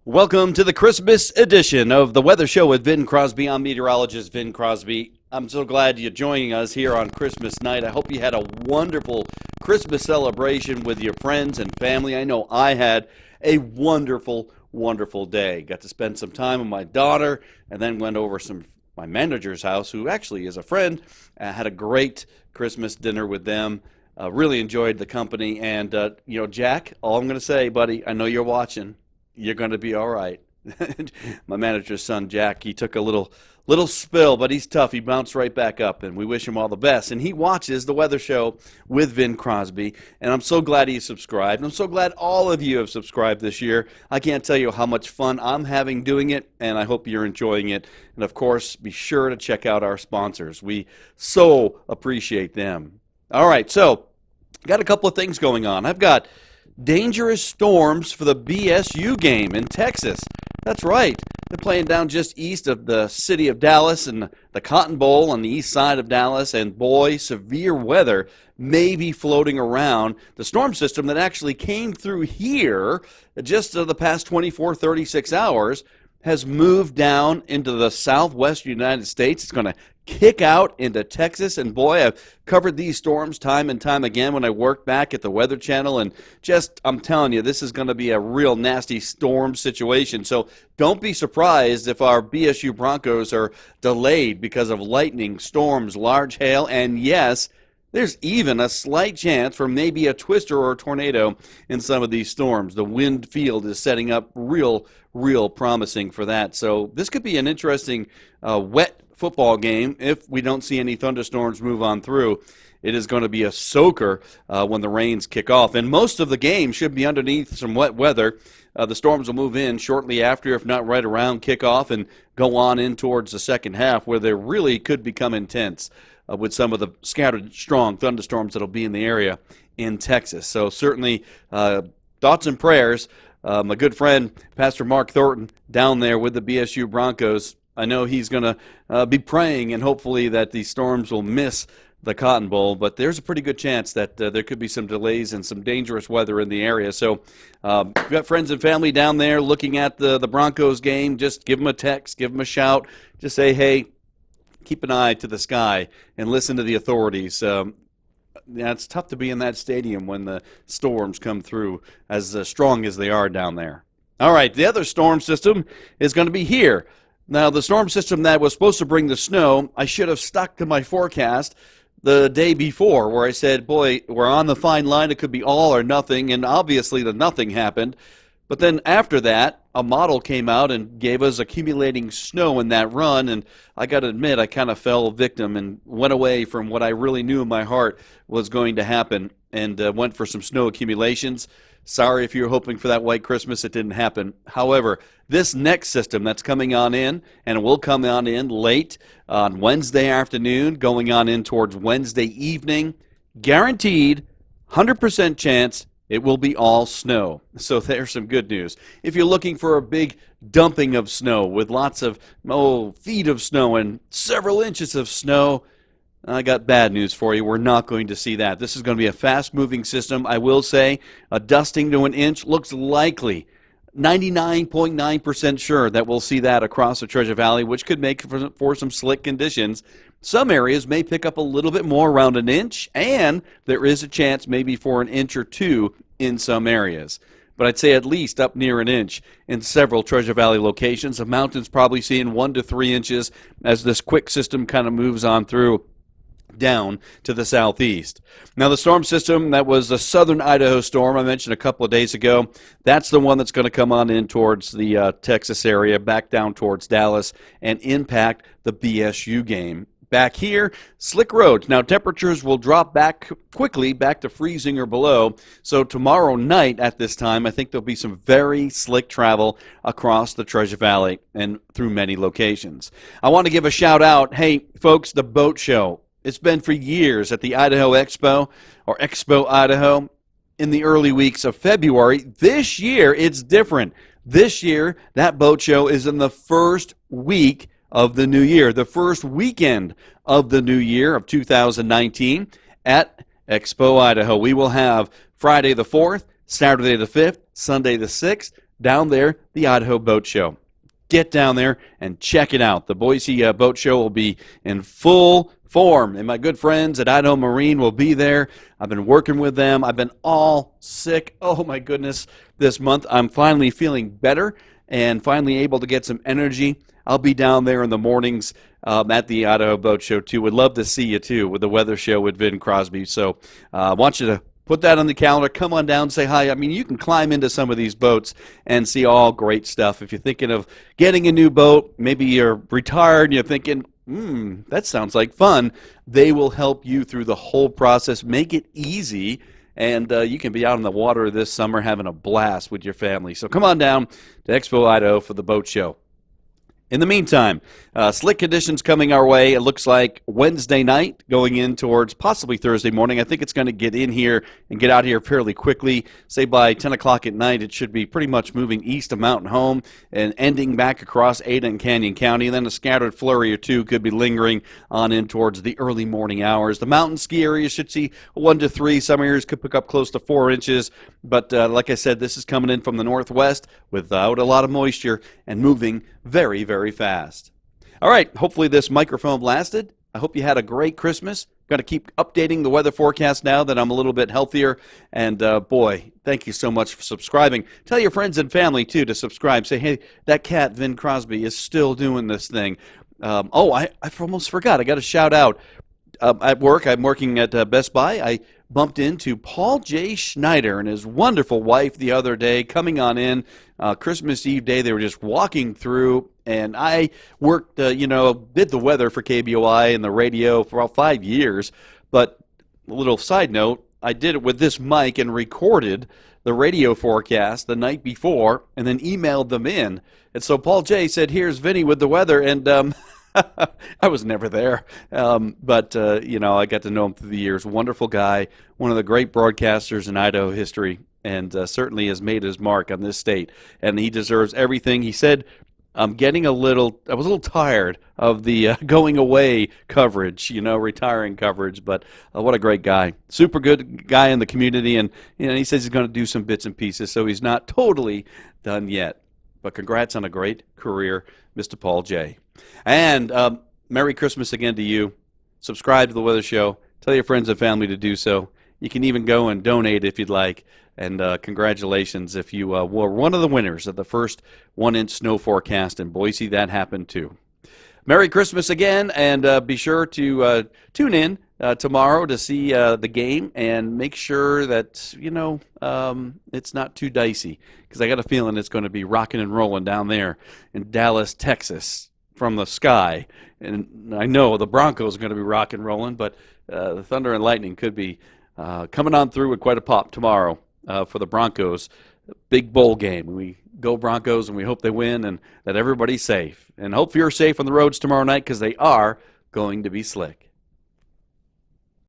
Welcome to the Christmas edition of the Weather Show with Vin Crosby. I'm meteorologist Vin Crosby. I'm so glad you're joining us here on Christmas night. I hope you had a wonderful Christmas celebration with your friends and family. I know I had a wonderful, wonderful day. Got to spend some time with my daughter and then went over my manager's house, who actually is a friend. Had a great Christmas dinner with them. Really enjoyed the company. And, Jack, all I'm going to say, buddy, I know you're watching. You're going to be all right. My manager's son, Jack, he took a little spill, but he's tough. He bounced right back up, and we wish him all the best. And he watches the Weather Show with Vin Crosby, and I'm so glad he subscribed. I'm so glad all of you have subscribed this year. I can't tell you how much fun I'm having doing it, and I hope you're enjoying it. And, of course, be sure to check out our sponsors. We so appreciate them. All right, so got a couple of things going on. I've got dangerous storms for the BSU game in Texas. That's right. They're playing down just east of the city of Dallas and the Cotton Bowl on the east side of Dallas. And boy, severe weather may be floating around. The storm system that actually came through here just the past 36 hours has moved down into the southwest United States. It's going to kick out into Texas, and boy, I've covered these storms time and time again when I work back at the Weather Channel, and I'm telling you, this is going to be a real nasty storm situation. So don't be surprised if our BSU Broncos are delayed because of lightning, storms, large hail, and yes, there's even a slight chance for maybe a twister or a tornado in some of these storms. The wind field is setting up real promising for that. So this could be an interesting wet football game if we don't see any thunderstorms move on through. It is going to be a soaker when the rains kick off. And most of the game should be underneath some wet weather. The storms will move in shortly after, if not right around kickoff, and go on in towards the second half where they really could become intense with some of the scattered strong thunderstorms that will be in the area in Texas. So certainly thoughts and prayers. My good friend, Pastor Mark Thornton, down there with the BSU Broncos. I know he's going to be praying and hopefully that these storms will miss the Cotton Bowl, but there's a pretty good chance that there could be some delays and some dangerous weather in the area. So if you've got friends and family down there looking at the Broncos game, just give them a text, give them a shout. Just say, hey, keep an eye to the sky and listen to the authorities. It's tough to be in that stadium when the storms come through as strong as they are down there. All right, the other storm system is going to be here. Now, the storm system that was supposed to bring the snow, I should have stuck to my forecast the day before where I said, boy, we're on the fine line. It could be all or nothing, and obviously the nothing happened. But then after that, a model came out and gave us accumulating snow in that run, and I got to admit, I kind of fell victim and went away from what I really knew in my heart was going to happen and went for some snow accumulations. Sorry if you were hoping for that white Christmas, it didn't happen. However, this next system that's coming on in, and it will come on in late on Wednesday afternoon, going on in towards Wednesday evening, guaranteed 100% chance it will be all snow. So there's some good news. If you're looking for a big dumping of snow with lots of feet of snow and several inches of snow, I got bad news for you. We're not going to see that. This is going to be a fast-moving system. I will say a dusting to an inch looks likely. 99.9% sure that we'll see that across the Treasure Valley, which could make for some slick conditions. Some areas may pick up a little bit more, around an inch, and there is a chance maybe for an inch or two in some areas. But I'd say at least up near an inch in several Treasure Valley locations. The mountains probably seeing 1 to 3 inches as this quick system kind of moves on through down to the southeast. Now, the storm system that was the southern Idaho storm I mentioned a couple of days ago, that's the one that's going to come on in towards the Texas area, back down towards Dallas, and impact the BSU game. Back here, slick roads. Now, temperatures will drop back quickly, back to freezing or below. So tomorrow night at this time, I think there'll be some very slick travel across the Treasure Valley and through many locations. I want to give a shout out. Hey, folks, the Boat Show. It's been for years at the Idaho Expo, or Expo Idaho, in the early weeks of February. This year, it's different. This year, that boat show is in the first week of the new year, the first weekend of the new year of 2019 at Expo Idaho. We will have Friday the 4th, Saturday the 5th, Sunday the 6th, down there, the Idaho Boat Show. Get down there and check it out. The Boise Boat Show will be in full form, and my good friends at Idaho Marine will be there. I've been working with them. I've been all sick. Oh, my goodness, this month. I'm finally feeling better and finally able to get some energy. I'll be down there in the mornings at the Idaho Boat Show, too. Would love to see you, too, with the weather show with Vin Crosby. So I want you to put that on the calendar. Come on down, say hi. I mean, you can climb into some of these boats and see all great stuff. If you're thinking of getting a new boat, maybe you're retired and you're thinking, that sounds like fun. They will help you through the whole process, make it easy, and you can be out on the water this summer having a blast with your family. So come on down to Expo Idaho for the boat show. In the meantime, slick conditions coming our way. It looks like Wednesday night going in towards possibly Thursday morning. I think it's going to get in here and get out here fairly quickly. Say by 10 o'clock at night, it should be pretty much moving east of Mountain Home and ending back across Ada and Canyon County. And then a scattered flurry or two could be lingering on in towards the early morning hours. The mountain ski areas should see 1 to 3. Some areas could pick up close to 4 inches. But like I said, this is coming in from the northwest without a lot of moisture and moving very, very fast. All right, hopefully this microphone lasted. I hope you had a great Christmas. Got to keep updating the weather forecast now that I'm a little bit healthier. And boy, thank you so much for subscribing. Tell your friends and family, too, to subscribe. Say, hey, that cat, Vin Crosby, is still doing this thing. I almost forgot. I got to shout out. At work, I'm working at Best Buy. I bumped into Paul J. Schneider and his wonderful wife the other day coming on in. Christmas Eve day, they were just walking through, and I worked, did the weather for KBOI and the radio for about 5 years. But a little side note, I did it with this mic and recorded the radio forecast the night before and then emailed them in. And so Paul J. said, here's Vinny with the weather, and I was never there, but I got to know him through the years. Wonderful guy, one of the great broadcasters in Idaho history, and certainly has made his mark on this state, and he deserves everything. He said, I was a little tired of the going away coverage, retiring coverage, but what a great guy. Super good guy in the community, and he says he's going to do some bits and pieces, so he's not totally done yet. But congrats on a great career, Mr. Paul J. And Merry Christmas again to you. Subscribe to the Weather Show. Tell your friends and family to do so. You can even go and donate if you'd like. And congratulations if you were one of the winners of the first 1-inch snow forecast in Boise. That happened too. Merry Christmas again, and be sure to tune in tomorrow to see the game and make sure that, it's not too dicey, because I got a feeling it's going to be rocking and rolling down there in Dallas, Texas from the sky. And I know the Broncos are going to be rock and rolling, but the Thunder and Lightning could be coming on through with quite a pop tomorrow for the Broncos. Big bowl game. We go Broncos, and we hope they win and that everybody's safe. And hope you're safe on the roads tomorrow night, because they are going to be slick.